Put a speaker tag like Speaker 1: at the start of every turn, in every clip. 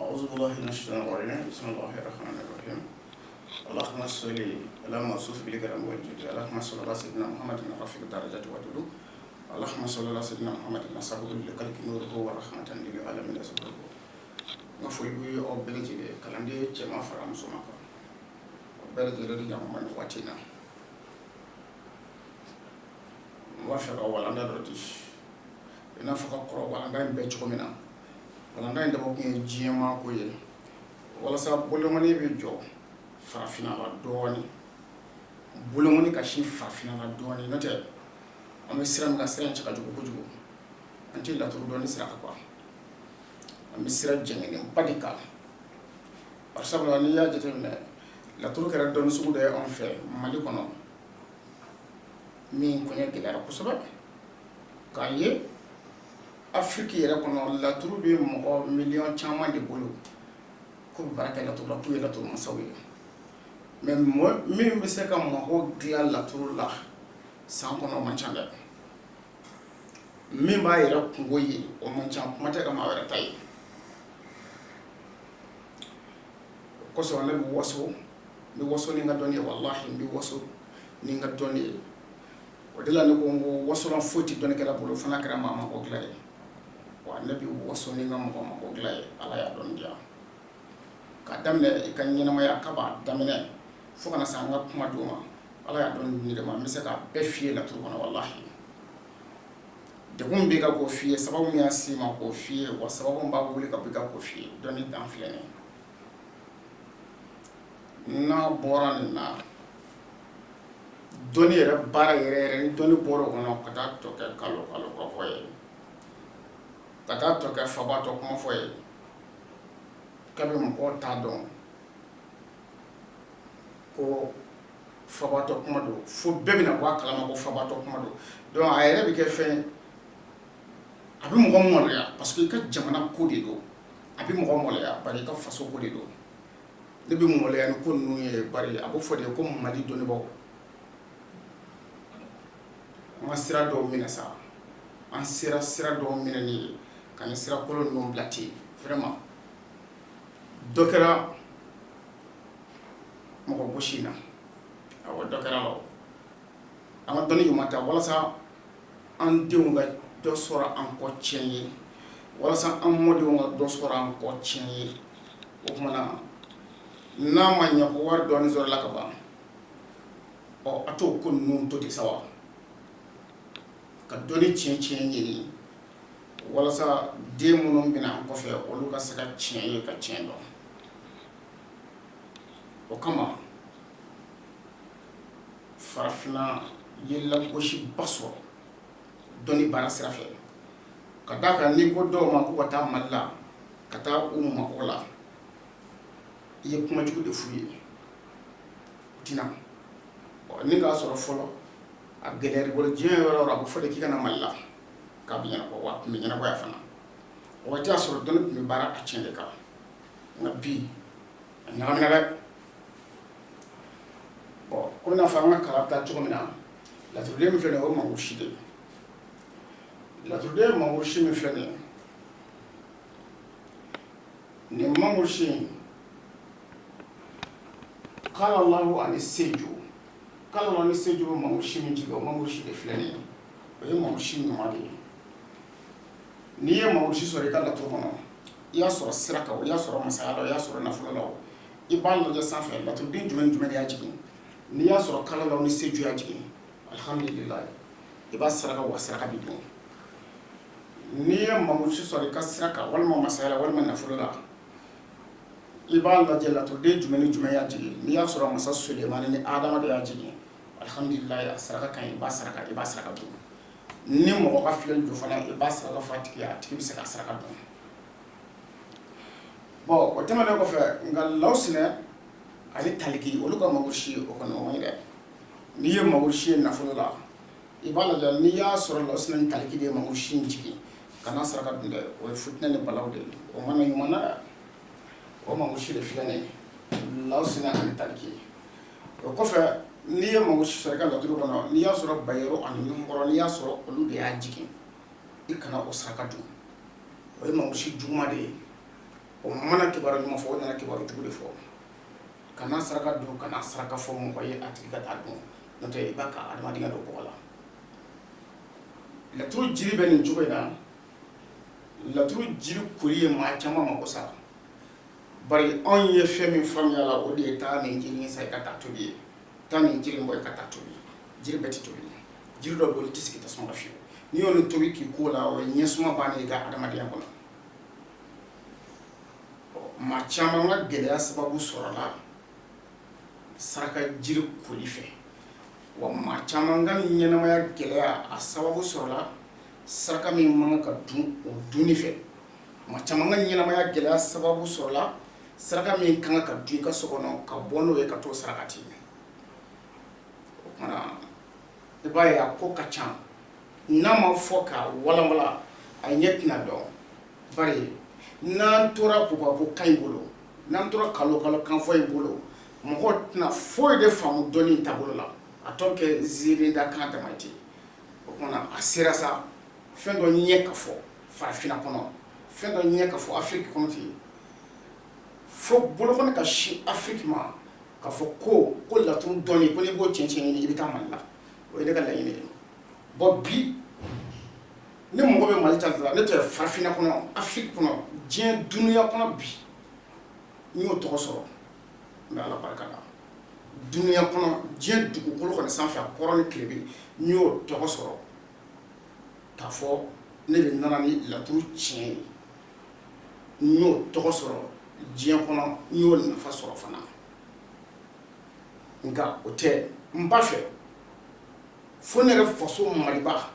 Speaker 1: أعوذ بالله من الشيطان الرجيم بسم الله الرحمن الرحيم اللهم صل على موصوف بالكرم والجود اللهم صل على سيدنا محمد رفيع الدرجات والعلو اللهم صل على سيدنا محمد سابق لكلك نوره ورحمة للعالمين سبحانه نفولي أو بلجي كلامي جماعة فرام سماك بلجي رضي من واتينا وافق أول أنا رديش نفق قرآن وأنا بيجكمنا wala nda ndabo ko jiyama ko ye wala sa bolomani be jo farafina la doni bolomani ka shi farafina la doni nate am siram ga siran ci ka jugo ko jugo anti la turu doni sira ko am sira jengene padika par sabla ni ya jete ne la turu kera doni su de on fait mali kono min ko ne gila ko soba kaye Afrique yɛrɛ kɔnɔ laturu bɛ mɔgɔ miliyɔn caman de bolo ko bɛ baara kɛ laturu la k'u ye laturu masaw ye mais min bɛ se ka mɔgɔw dilan laturu la san kɔnɔ o man ca dɛ min b'a yɛrɛ kungo ye o man ca kuma tɛ ka maa wɛrɛ ta ye o kosɔn ne bɛ waso ni n ka dɔnni ye walahi n bɛ waso ni n ka dɔnni ye o de la ne ko n ko wasolan foyi tɛ dɔnnikɛla bolo fana kɛra maa ma ko dilan ye wa ne bɛ waso ni n ka mɔgɔ ma ko dilan ye ala y'a dɔn diya k'a daminɛ i ka ɲɛnamaya kaba daminɛ fo kana se an ka kuma d'o ma ala y'a dɔn nin de ma n bɛ se k'a bɛɛ f'i ye laturu kɔnɔ walahi degun bɛ ka k'o f'i ye sababu min y'a s'i ma k'o f'i ye wa sababu min b'a wuli ka b'i ka k'o f'i ye dɔnni dan filɛ nin ye n'a bɔra nin na dɔnni yɛrɛ baara yɛrɛ ni dɔnni bɔra o kɔnɔ ka taa tɔ kɛ kalo kɔfɔ ye ka taa tɔ kɛ faba tɔ kuma fɔ ye kabi mɔgɔw t'a dɔn ko fabatɔ kuma don fo bɛɛ bɛna bɔ a kalama ko fabatɔ kuma don donc a yɛrɛ bɛ kɛ fɛn a bɛ mɔgɔ mɔlɔya parce que i ka jamana ko de don a bɛ mɔgɔ mɔlɔya bari i ka faso ko de don ne bɛ mɔlɔya ni ko ninnu ye bari a bɛ fɔ de ko mali dɔnnibaaw an ka sira dɔw minɛ sa an sera sira dɔw minɛ ni ye ka ni sira kolon ninnu bila ten vraiment dɔ kɛra mɔgɔ gosi na awɔ dɔ kɛra la an ka dɔnni ɲuman ta walasa an denw ka dɔ sɔrɔ an kɔ tiɲɛ ye walasa an mɔdenw ka dɔ sɔrɔ an kɔ tiɲɛ ye o kumana n'a ma ɲɛ ko wari dɔɔni sɔrɔla ka ban ɔ a t'o ko ninnu to ten sa wa ka dɔnni tiɲɛ ɲini walasa den minnu bɛna an kɔfɛ olu ka se ka tiɲɛ ye ka tiɲɛ dɔn o kama farafina ye lagosiba sɔrɔ dɔnni baara sira fɛ ka d'a kan n'i ko dɔw ma ko ka taa mali la ka taa u mago la i ye kuma jugu de f'u ye u tɛna ni k'a sɔrɔ fɔlɔ a gɛlɛyara bolo diɲɛ yɔrɔ o yɔrɔ a bɛ fɔ de k'i kana mali la k'a bɛ ɲɛnabɔ wa a tun bɛ ɲɛnabɔ yan fana o waati y'a sɔrɔ dɔnni tun bɛ baara a tiɲɛ de kan nka bi a ɲagamina dɛ bon komi n'a fɔ an ka kalan bɛ taa cogo min na laturuden min filɛ nin ye o ye mangoro si de ye laturuden mangoro si min filɛ nin ye nin mangoro si in kala Alahu ani seju kala Alahu ani seju bɛ mangoro si min jigin o mangoro si de filɛ nin ye o ye mangoro si ɲuman de ye n'i ye mangoro si sɔrɔ i ka laturu kɔnɔ i y'a sɔrɔ sira kan o i y'a sɔrɔ masaya la o i y'a sɔrɔ nafolo la o i b'a lajɛ sanfɛ laturuden jumɛn de y'a jigin n'i y'a sɔrɔ kala Alahu ni seju y'a jigin alhamdulilayi i b'a saraka wa saraka bɛ dun n'i ye mangoro si sɔrɔ i ka sira kan walima masaya la walima nafolo la i b'a lajɛ laturuden jumɛn ni jumɛn y'a jigin n'i y'a sɔrɔ masa Sulemani ni Adama de y'a jigin alhamdulilayi a saraka ka ɲi i b'a saraka dun ni mɔgɔ ka filɛ jɔ fana i b'a saraka fɔ a tigi bɛ se ka saraka dun bon o tɛmɛnen kɔfɛ nka lawusinɛ ani taliki olu ka mangoro si o kɔni o man ɲi dɛ n'i ye mangoro si ye nafolo la i b'a lajɛ n'i y'a sɔrɔ lawusinɛ ni taliki de ye mangoro si in jigin kana saraka dun dɛ o ye fitinɛ ni balaw de ye o mana ɲuman na dɛ o mangoro si de filɛ nin ye lawusinɛ ani taliki o kɔfɛ n'i ye mangoro si sɔrɔ i ka laturu kɔnɔ n'i y'a sɔrɔ bayero ani ɲumankɔrɔ n'i y'a sɔrɔ olu de y'a jigin i kana o saraka dun o ye mangoro si juguman de ye o mana kibaru ɲuman fɔ o nana kibaru jugu de fɔ kana saraka dun kana saraka fɔ mɔgɔ ye a tigi ka taa dun n'o tɛ i b'a ka adamadenya don bɔgɔ la laturu jiri bɛ nin cogo in na laturu jiri koli ye maa caman mako sa bari anw ye fɛn min faamuya la o de ye taa nin jiri in sa i ka taa tobi ye taa nin jiri in bɔ i ka taa tobi jiri bɛɛ tɛ tobi jiri dɔ bɛ yen olu tɛ sigi tasuma la fiyewu n'i y'olu tobi k'i ko la o ye ɲɛsuma bannen i ka adamadenya kɔnɔ maa caman ka gɛlɛya sababu sɔrɔla saraka jiri koli fɛ wa maa caman ka ɲɛnamaya gɛlɛya a sababu sɔrɔla saraka min man ka dun o dunni fɛ maa caman ka ɲɛnamaya gɛlɛya sababu sɔrɔla saraka min kan ka dun i ka so kɔnɔ ka bɔ n'o ye ka t'o saraka ti o kumana i b'a ye a ko ka ca n'a ma fɔ ka walanwala a ɲɛ tɛna dɔn bari n'an tora bugabo kan in bolo n'an tora kalo kan fɔ in bolo mɔgɔ tɛna foyi de faamu dɔnni in taabolo la a tɔ kɛ ziirida kan dama ten o kumana a sera sa fɛn dɔ ɲɛ ka fɔ farafinna kɔnɔ fɛn dɔ ɲɛ ka fɔ afiriki kɔnɔ ten fo bolokɔni ka sin afiriki ma ka fɔ ko laturu dɔnni ko n'i b'o cɛncɛn ɲini i bɛ taa mali la o ye ne ka laɲini ye bɔn bi ne mɔgɔ bɛ mali ta la ne tɛ farafinna kɔnɔ afiriki kɔnɔ diɲɛ dunuya kɔnɔ bi n y'o tɔgɔ sɔrɔ n bɛ ala barika la dunuya kɔnɔ diɲɛ dugukolo kɔni sanfɛ a kɔrɔ ni tile bɛ n y'o tɔgɔ sɔrɔ k'a fɔ ne de nana ni laturu tiɲɛ ye n y'o tɔgɔ sɔrɔ diɲɛ kɔnɔ n y'o nafa sɔrɔ fana nka o tɛ n ba fɛ fo ne yɛrɛ faso maliba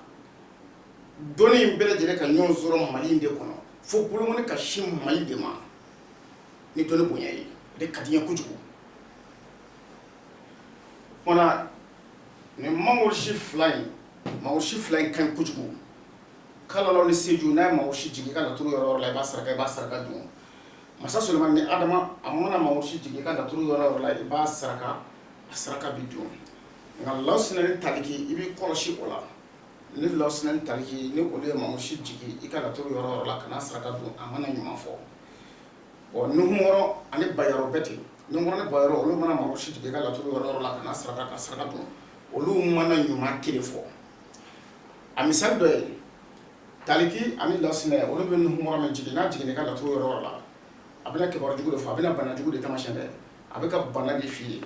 Speaker 1: dɔnni in bɛɛ lajɛlen ka ɲɔgɔn sɔrɔ mali in de kɔnɔ fo bolokɔni ka sin mali de ma ni dɔnni bonya ye o de ka di n ye kojugu fana nin mangoro si fila in ka ɲi kojugu kalalaw ni seju n'a ye mangoro si jigin i ka laturu yɔrɔ la i b'a saraka dun masa solomani ni adama a mana mangoro si jigin i ka laturu yɔrɔ la i b'a saraka a saraka bi dun nka lawusina ni taliki i b'i kɔlɔsi o la ni lawusina ni taliki ni olu ye mangoro si jigin i ka laturu yɔrɔ la kana saraka dun a mana ɲuman fɔ nuhunkɔrɔ ani bayɔrɔ bɛɛ ten nuhunkɔrɔ ni bayɔrɔ olu mana mangoro si jigin i ka laturu yɔrɔ la kana saraka dun olu mana ɲuman kelen fɔ a misali dɔ ye taliki ani lawusina olu bɛ nuhunkɔrɔ min jigin n'a jigin i ka laturu yɔrɔ la a bɛna kibaru jugu de fɔ a bɛna bana jugu de tamasiyɛn dɛ a bɛ ka bana de f'i ye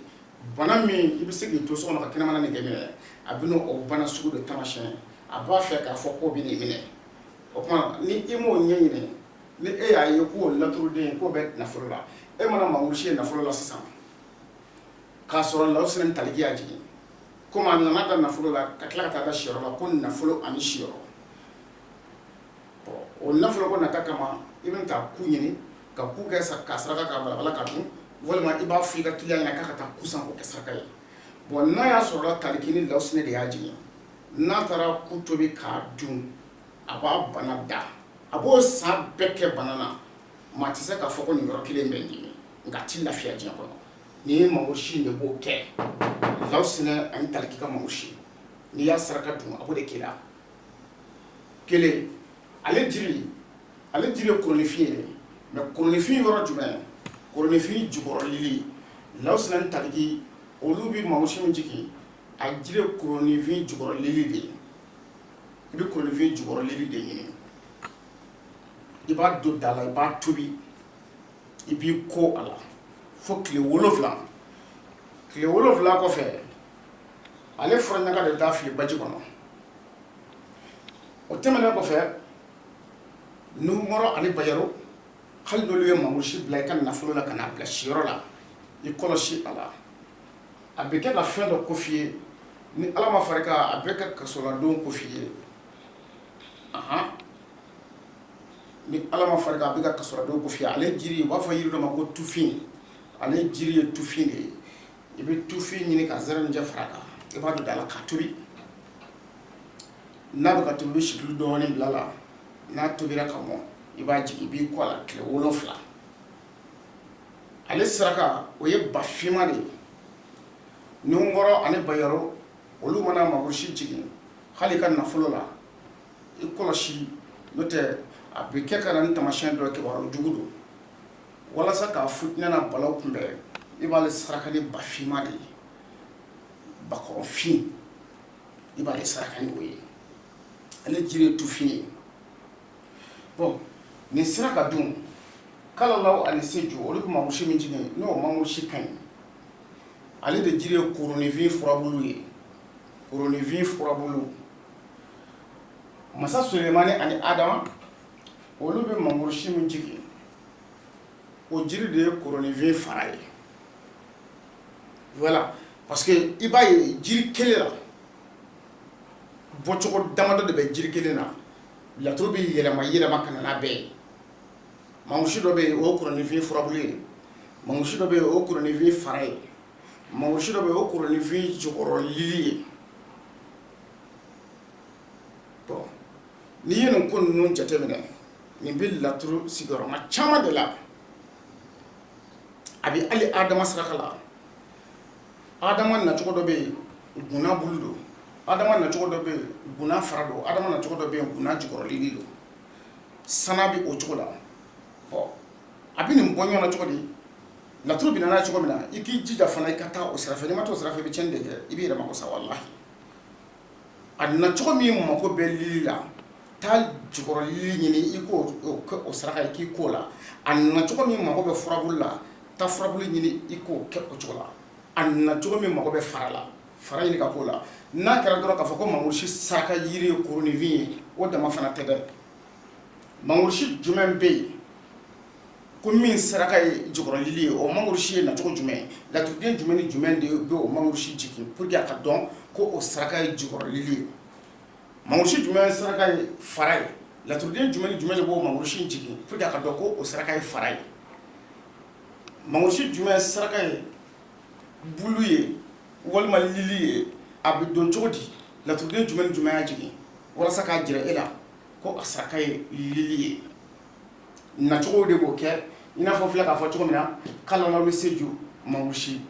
Speaker 1: bana min i bɛ se k'i to so kɔnɔ ka kɛnɛmana nin kɛ minɛ a bɛ n'o bana sugu de tamasiyɛn a b'a fɛ k'a fɔ k'o bɛ nin minɛ o tuma ni i m'o ɲɛɲini ni e y'a ye k'o laturuden k'o bɛ nafolo la e mana mangoro si ye nafolo la sisan k'a sɔrɔ lawusina ni taliki y'a jigin komi a nana da nafolo la ka tila ka taa da siyɔrɔ la ko nafolo ani siyɔrɔ o nafolo ko nata kama i bɛna taa ku ɲini ka ku kɛ ka saraka k'a balabala ka dun walima i b'a fɔ i ka kiliyan ɲɛna k'a ka taa ku san k'o kɛ saraka ye bɔn n'a y'a sɔrɔla taliki ni lawusina de y'a jigin n'a taara ku tobi k'a dun a b'a bana da a b'o san bɛɛ kɛ bana na maa tɛ se k'a fɔ ko nin yɔrɔ kelen bɛ n dimi nka a tɛ lafiya diɲɛ kɔnɔ n'i ye mangoro si de b'o kɛ lawusina ani taliki ka mangoro si n'i y'a saraka dun a b'o de k'i la kelen ale jiri ye kolonifin ye mɛ kolonifin yɔrɔ jumɛn kolonifin jukɔrɔlili lawusina ni taliki olu bɛ mangoro si min jigin a jiri ye kolonifin jukɔrɔlili de ye i bɛ kolonifin jukɔrɔlili de ɲini i b'a don da la i b'a tobi i b'i ko a la fo tile 7 kɔfɛ ale furaɲaga de bɛ taa fili baji kɔnɔ o tɛmɛnen kɔfɛ nuhunkɔrɔ ani bayero hali n'olu ye mangoro si bila i ka nafolo la ka n'a bila siyɔrɔ la i kɔlɔsi a la a bɛ kɛ ka fɛn dɔ ko f'i ye ni ala ma far'i kan a bɛ kɛ kasoladenw ko f'i ye ni ala ma far'i kan a bɛ ka kasoladenw ko f'i ye ale jiri u b'a fɔ yiri dɔ ma ko tufin ale jiri ye tufin de ye i bɛ tufin ɲini ka zɛrɛninjɛ fara a kan i b'a don da la k'a tobi n'a bɛ ka tobi i bɛ situlu dɔɔnin bila a la n'a tobira ka mɔn i b'a jigin i b'i kɔ a la tile 7 ale saraka o ye bafinma de ye nuhunkɔrɔ ani bayero olu mana mangoro si jigin hali i ka nafolo la i kɔlɔsi n'o tɛ a bɛ kɛ ka na ni tamasiyɛn dɔ ye kibaru jugu don walasa k'a fo i ɲɛna balaw kunbɛn i b'ale saraka ni bafinma de ye bakɔrɔnfin i b'ale saraka ni o ye ale jiri ye tufin ye bon nin sira ka dun kalalaw ani seju olu bɛ mangorosi min jigin n'o mangorosi ka ɲi ale de jiri ye kuruninfin furabulu ye kuruninfin furabulu masa Sulemani ani Adama olu bɛ mangorosi min jigin o jiri de ye kuruninfin fara ye voilà parce que i b'a ye jiri kelen la bɔcogo damadɔ de bɛ jiri kelen na laturu bɛ yɛlɛma ka na n'a bɛɛ ye mangorosi dɔ bɛ yen o ye kuruninfin furabulu ye mangorosi dɔ bɛ yen o ye kuruninfin fara ye mangorosi dɔ bɛ yen o ye kuruninfin jukɔrɔ lili ye bon n'i ye nin ko ninnu jateminɛ nin bɛ laturu sigiyɔrɔma caman de la a bɛ hali Adama saraka la Adama nacogo dɔ bɛ yen guna bulu don Adama nacogo dɔ bɛ yen guna fara don Adama nacogo dɔ bɛ yen guna jukɔrɔ lili don sana bɛ o cogo la bon a bɛ nin bɔ ɲɔgɔn na cogo di laturu bɛ n'a cogo min na i k'i jija fana i ka taa o sira fɛ n'i ma taa o sira fɛ i bɛ tiɲɛni de kɛ i b'i yɛrɛ mako sa walahi a na cogo min mako bɛ lili la taa jukɔrɔ lili ɲini i k'o kɛ o saraka ye k'i k'o la a na cogo min mako bɛ furabulu la taa furabulu ɲini i k'o kɛ o cogo la a na cogo min mako bɛ fara la fara ɲini ka k'o la n'a kɛra dɔrɔn k'a fɔ ko mangorosi saraka yiri ye kuruninfin ye o dama fana tɛ dɛ mangorosi jumɛn bɛ yen ko min saraka ye jukɔrɔ lili ye o mangorosi ye nacogo jumɛn laturuden jumɛn ni jumɛn de bɛ o mangorosi jigin pour que a ka dɔn ko o saraka ye jukɔrɔ lili ye mangorosi jumɛn saraka ye fara ye laturuden jumɛn ni jumɛn de b'o mangorosi jigin pour que a ka dɔn ko o saraka ye fara ye mangorosi jumɛn saraka ye bulu ye walima lili ye a bɛ dɔn cogo di laturuden jumɛn ni jumɛn y'a jigin walasa k'a jira e la ko a saraka ye lili ye nacogo de b'o kɛ i n'a fɔ filɛ k'a fɔ cogo min na kalalaw ni seju mangorosi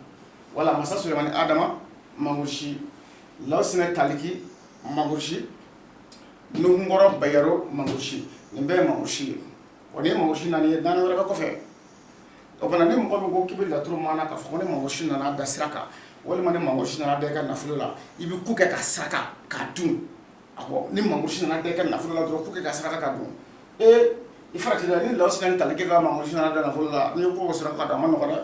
Speaker 1: wala masa Sulemani Adama mangorosi Lawusinɛ Taliki mangorosi Nuhunkɔrɔ Bayero mangorosi nin bɛɛ ye mangorosi ye wa ni ye mangorosi naani ye naani wɛrɛ bɛ kɔfɛ o fana ni mɔgɔ min ko k'i bɛ laturu maana k'a fɔ ko ni mangorosi nana da sira kan walima ni mangorosi nana da i ka nafolo la i bɛ ko kɛ ka saraka k'a dun awɔ ni mangorosi nana da i ka nafolo la dɔrɔn ko kɛ ka saraka k'a dun i faratila ni Lawusinɛ Taliki ka mangorosi nana da nafolo la n'i ye ko saraka k'a dun a ma nɔgɔ dɛ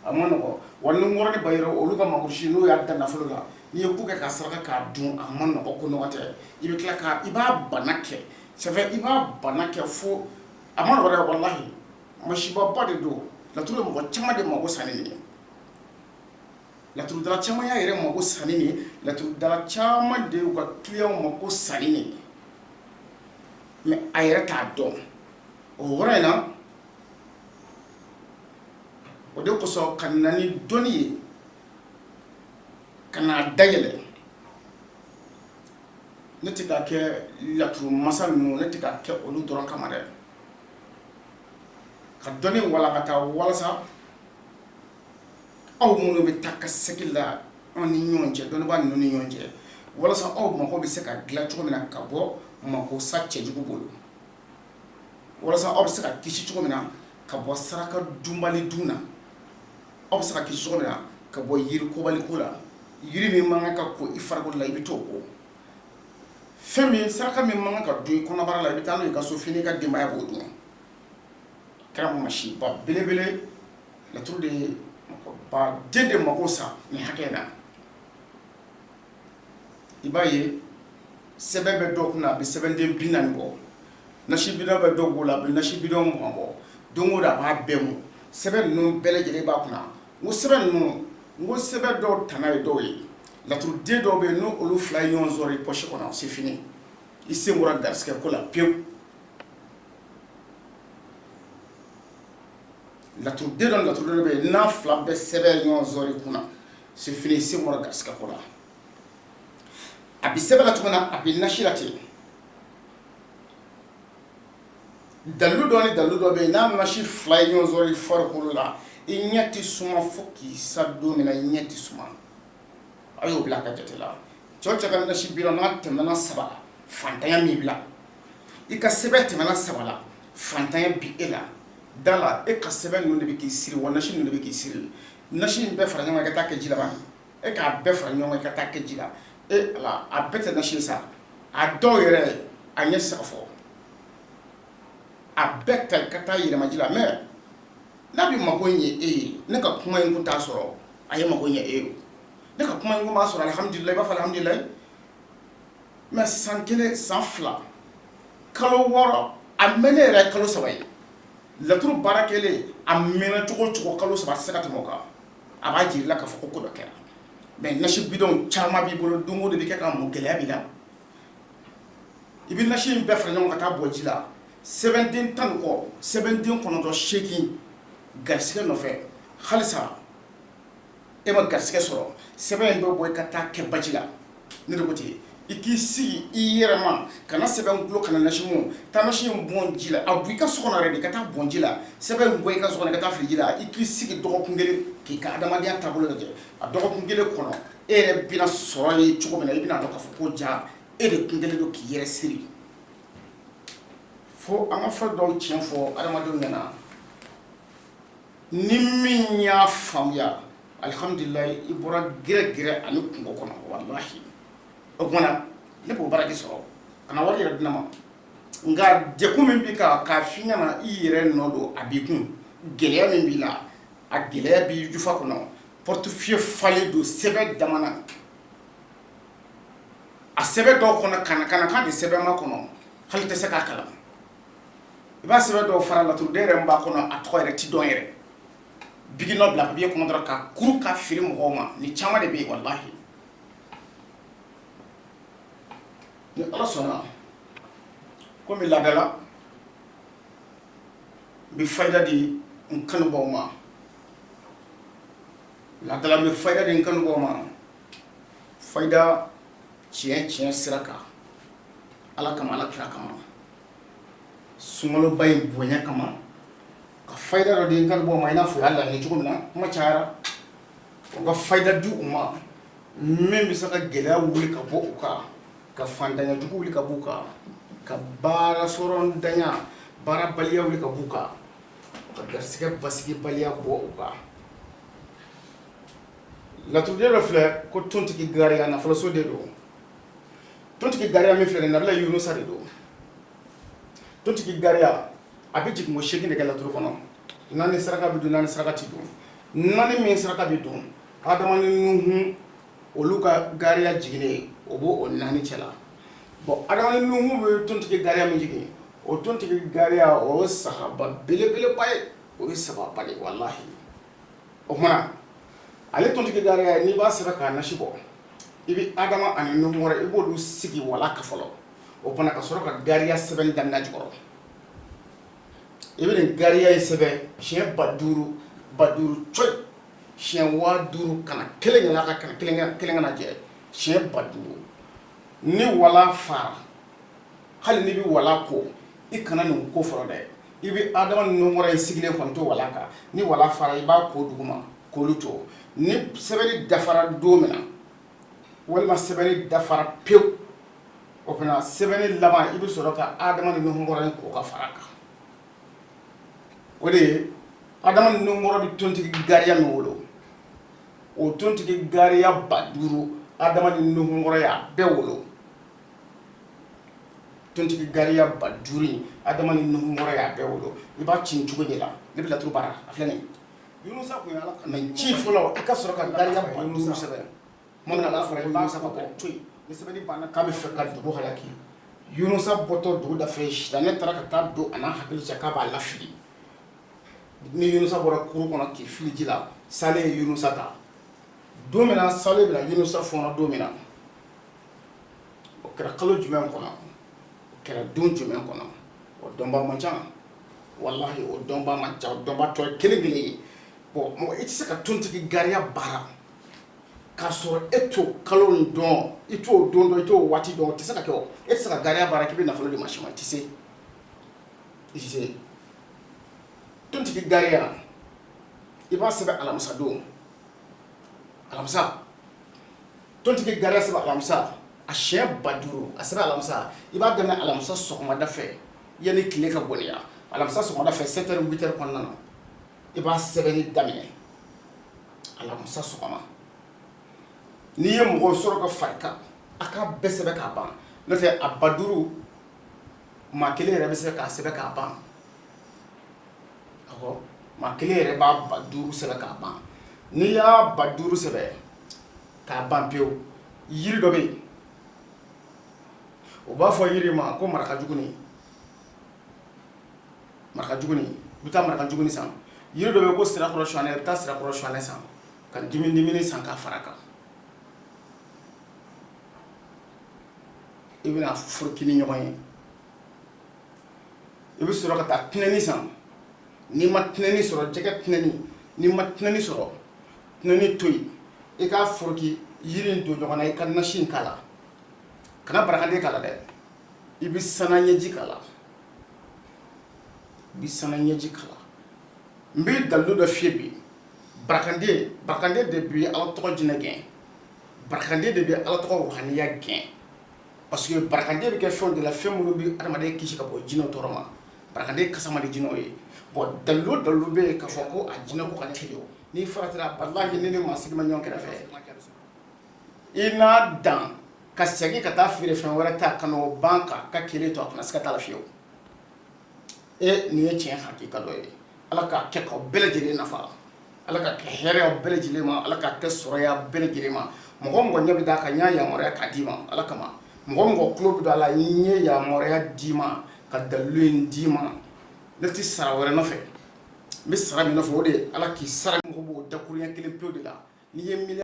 Speaker 1: a ma nɔgɔ wa Nuhunkɔrɔ ni Bayero olu ka mangorosi n'o y'a da nafolo la n'i ye ko kɛ ka saraka k'a dun a ma nɔgɔ ko nɔgɔ tɛ i bɛ tila ka i b'a bana kɛ c'est vrai i b'a bana kɛ fo a ma nɔgɔ dɛ walahi masibaba de don laturu ye mɔgɔ caman de mako sa nin ye laturudala caman y'a yɛrɛ mako sa nin ye laturudala caman de y'u ka clients mako sa nin ye mais a yɛrɛ t'a dɔn o yɔrɔ in na o de kosɔn ka na ni dɔnni ye ka n'a dayɛlɛ ne tɛ ka kɛ laturu masa ninnu ne tɛ ka kɛ olu dɔrɔn kama dɛ ka dɔnni walankata walasa aw minnu bɛ taa ka segin la an ni ɲɔgɔn cɛ dɔnnibaa ninnu ni ɲɔgɔn cɛ walasa aw mako bɛ se ka dilan cogo min na ka bɔ mako sa cɛjugu bolo walasa aw bɛ se ka kisi cogo min na ka bɔ saraka dunbali dun na aw bɛ se ka kisi cogo min na ka bɔ yiri kobali ko la yiri min man kan ka ko i farikolo la i bɛ t'o ko fɛn min saraka min man kan ka dun i kɔnɔbara la i bɛ taa n'o ye i ka so fini i ka denbaya b'o dun kɛra masiba belebele laturu de ye ba den de mako sa nin hakɛ in na i b'a ye sɛbɛn bɛ dɔw kunna a bɛ sɛbɛnden 40 bɔ nasi bidɔn bɛ dɔw bolo a bɛ nasi bidɔn 20 bɔ don o don a b'a bɛɛ mu sɛbɛn ninnu bɛɛ lajɛlen b'a kunna n ko sɛbɛn ninnu n ko sɛbɛn dɔw tana ye dɔw ye laturuden dɔw bɛ yen n'o olu fila ye ɲɔgɔn sɔrɔ i poche kɔnɔ c'est fini i sen bɔra garisigɛ ko la pewu laturuden dɔ laturuden dɔ bɛ yen n'a fila bɛɛ sɛbɛn ye ɲɔgɔn sɔrɔ i kunna c'est fini i sen bɔra garisigɛ ko la a bɛ sɛbɛn la cogo min na a bɛ nasi la ten dalilu dɔ ni dalilu dɔ bɛ yen n'a nasi fila ye ɲɔgɔn sɔrɔ i farikolo la i ɲɛ tɛ suma fo k'i sa don min na i ɲɛ tɛ suma a y'o bila a ka jate la cɛw cɛ ka nasi bira n'a tɛmɛna 3 la fantanya min bila i ka sɛbɛn tɛmɛna 3 la fantanya bi e la dala e ka sɛbɛn ninnu de bɛ k'i siri wa nasi ninnu de bɛ k'i siri nasi in bɛɛ fara ɲɔgɔn kan i ka taa kɛ ji la e k'a bɛɛ fara ɲɔgɔn kan i ka taa kɛ ji la ala a bɛɛ tɛ nasi sa a dɔw yɛrɛ a ɲɛ tɛ se ka fɔ a bɛɛ ta i ka taa yɛlɛma ji la mais n'a bɛ mago ɲɛ e ye ne ka kuma in kun t'a sɔrɔ a ye mago ɲɛ e ye ne ka kuma in kun b'a sɔrɔ alhamdulilayi i b'a fɔ alhamdulilayi mais san 1 san 2 kalo 6 a mɛnne yɛrɛ kalo 3 ye laturu baara kɛlen a mɛnna cogo o cogo kalo 3 a tɛ se ka tɛmɛ o kan a b'a jira i la k'a fɔ ko dɔ kɛra mais nasi bidon caman b'i bolo don o don i bɛ kɛ ka mun gɛlɛya b'i la i bɛ nasi in bɛɛ fara ɲɔgɔn kan ka taa bɔ ji la sɛbɛnden 10 kɔ sɛbɛnden 9 garisɛgɛ nɔfɛ halisa e ma garisɛgɛ sɔrɔ sɛbɛn in bɛ bɔ i ka taa kɛ baji la ne de ko ten i k'i sigi i yɛrɛ ma kana sɛbɛn gulo kana nasi mun taa nasi in bɔn ji la a bɔ i ka sokɔnɔ yɛrɛ de ka taa bɔn ji la sɛbɛn in bɔ i ka sokɔnɔ ka taa fili ji la i k'i sigi dɔgɔkun kelen k'i ka adamadenya taabolo lajɛ a dɔgɔkun kelen kɔnɔ e yɛrɛ bɛna sɔrɔ ye cogo min na i bɛna dɔn k'a fɔ ko ja e de kun kelen don k'i yɛrɛ siri fo an ka fɛn dɔw tiɲɛ fɔ adamadenw ɲɛna ni min y'a faamuya alhamdulilayi i bɔra gɛrɛ ani kungo kɔnɔ walahi o kumana ne b'o baara de sɔrɔ kana wari yɛrɛ di ne ma nka dekun min b'i kan k'a f'i ɲɛna i yɛrɛ nɔ don a b'i kun gɛlɛya min b'i la a gɛlɛya b'i jufa kɔnɔ portefeuille falen don sɛbɛn dama na a sɛbɛn dɔw kɔnɔ kana k'a de sɛbɛn ma kɔnɔ hali tɛ se k'a kalan i b'a sɛbɛn dɔw fara laturuden yɛrɛ min b'a kɔnɔ a tɔgɔ yɛrɛ ti dɔn yɛrɛ bigi nɔ bila papiye kɔnɔ dɔrɔn ka kuru ka feere mɔgɔw ma ni caman de bɛ yen walahi ni ala sɔnna komi laadala n bɛ fayida di n kanubaw ma laadala n bɛ fayida di n kanubaw ma fayida tiɲɛ sira kan ala kama ala kira kama sunkaloba in bonya kama ka fayida dɔ di n kanubaw ma i n'a fɔ u y'a laɲini cogo min na kuma cayara u ka fayida di u ma min bɛ se ka gɛlɛya wuli ka bɔ u kan ka fantanya jugu wuli ka b'u kan ka baara sɔrɔ ntanya baara baliya wuli ka b'u kan ka garisɛgɛ basigi baliya bɔ u kan laturuden dɔ filɛ ko tontigi gariya nafoloso de don tontigi gariya min filɛ nin nabila yunusa de don tontigi gariya a bɛ jigin ko 8 de kɛ laturu kɔnɔ 4 saraka bɛ don 4 saraka ti don 4 min saraka bɛ don adama ni nuhu olu ka gariya jiginnen o b'o 4 cɛla bon adama ni nuhu bɛ tontigi gariya min jigin o tontigi gariya o ye sahaba belebeleba ye o ye sababa de walahi o kumana ale tontigi gariya n'i b'a sɛbɛn k'a nasi bɔ i bɛ adama ani nuhu wɛrɛ i b'olu sigi wala ka fɔlɔ o fana ka sɔrɔ ka gariya sɛbɛn daminɛ jukɔrɔ i bɛ nin gariya in sɛbɛn siɲɛ 5000 coyi siɲɛ 5000 kana kelen ɲana ka kana kelen kana jɛ siɲɛ 5000 ni wala fara hali ni bɛ wala ko i kana nin ko fɔlɔ dɛ i bɛ adama ni nuhu wɛrɛ in sigilen kɔni to wala kan ni wala fara i b'a ko duguma k'olu to ni sɛbɛnni dafara don min na walima sɛbɛnni dafara pewu o fana sɛbɛnni laban i bɛ sɔrɔ ka adama ni nuhu wɛrɛ in ko ka fara kan o de ye adama ni nuhu wɛrɛ bɛ tontigi gariya min wolo o tontigi gariya 5000 adama ni nuhu wɛrɛ y'a bɛɛ wolo tontigi gariya 5000 adama ni nuhu wɛrɛ y'a bɛɛ wolo i b'a ci cogo de la ne bɛ laturu baara a filɛ nin ye yunusa kun ye ala ka mɛ ci fɔlɔ i ka sɔrɔ ka gariya 5000 sɛbɛn tuma min na ala fɔra yunusa ka bɔ to yen ni sɛbɛnni banna k'a bɛ fɛ ka dugu halaki yunusa bɔtɔ dugu da fɛ sitanɛ taara ka taa don a n'a hakili cɛ k'a b'a lafili ni yunusa bɔra kuru kɔnɔ k'i fili ji la sale ye yunusa ta don min na sale bɛna yunusa fɔɔnɔ don min na o kɛra kalo jumɛn kɔnɔ o kɛra don jumɛn kɔnɔ o dɔnba man ca walahi o dɔnba man ca o dɔnba tɔ ye kelen ye bon mɔgɔ i tɛ se ka tontigi gariya baara k'a sɔrɔ e t'o kalo in dɔn i t'o don dɔn i t'o waati dɔn o tɛ se ka kɛ o e tɛ se ka gariya baara k'i bɛ nafolo di maa si ma i tɛ se i tɛ se tontigi gariya i b'a sɛbɛn alamisa don alamisa tontigi gariya sɛbɛn alamisa a siɲɛ 5000 a sɛbɛn alamisa i b'a daminɛ alamisa sɔgɔmada fɛ yanni tile ka gɔniya alamisa sɔgɔmada fɛ 7h 8h kɔnɔna na i b'a sɛbɛnni daminɛ alamisa sɔgɔma n'i ye mɔgɔw sɔrɔ ka fari kan a k'a bɛɛ sɛbɛn k'a ban n'o tɛ a ba duuru maa kelen yɛrɛ bɛ se k'a sɛbɛn k'a ban awɔ maa kelen yɛrɛ b'a ba duuru sɛbɛn k'a ban n'i y'a ba duuru sɛbɛn k'a ban pewu yiri dɔ bɛ yen o b'a fɔ yiri ma ko marakajuguni i bɛ taa marakajuguni san yiri dɔ bɛ yen ko sirakɔrɔ suwanɛ i bɛ taa sirakɔrɔ suwanɛ san ka dimini san k'a fara kan i bɛna foroki ni ɲɔgɔn ye i bɛ sɔrɔ ka taa tinɛni san n'i ma tinɛni sɔrɔ jɛgɛ tinɛni n'i ma tinɛni sɔrɔ tinɛni to yen i k'a foroki yiri in don ɲɔgɔn na i ka nasi in k'a la kana barakanden k'a la dɛ i bɛ sana ɲɛji k'a la n bɛ dalilu dɔ f'i ye bi barakanden de bɛ ala tɔgɔ jinɛ gɛn barakanden de bɛ ala tɔgɔ wahaniya gɛn parce que barakanden bɛ kɛ fɛnw de la fɛn minnu bɛ adamaden kisi ka bɔ jinɛw tɔɔrɔ ma barakanden kasa man di jinɛw ye bon dalilu bɛ yen k'a fɔ ko a jinɛ ko ka ne kiri n'i faratira walahi ne ni maa sigi ma ɲɔgɔn kɛrɛfɛ i n'a dan ka segin ka taa feere fɛn wɛrɛ ta ka n'o ban ka kelen to a kana se ka taa la fiyewu nin ye tiɲɛ hakika dɔ ye ala k'a kɛ k'aw bɛɛ lajɛlen nafa ala ka kɛ hɛrɛya bɛɛ lajɛlen ma ala k'a kɛ sɔrɔya bɛɛ lajɛlen ma mɔgɔ mɔgɔ ɲɛ bɛ d'a kan n y'a yamaruya k'a d'i ma ala kama mɔgɔ mɔgɔ tulo bɛ don a la n ye yamaruya d'i ma ka dalilu in d'i ma ne tɛ sara wɛrɛ nɔfɛ n bɛ sara min nɔfɛ o de ye ala k'i sara mɔgɔ b'o dakuruɲɛ kelen pewu de la n'i ye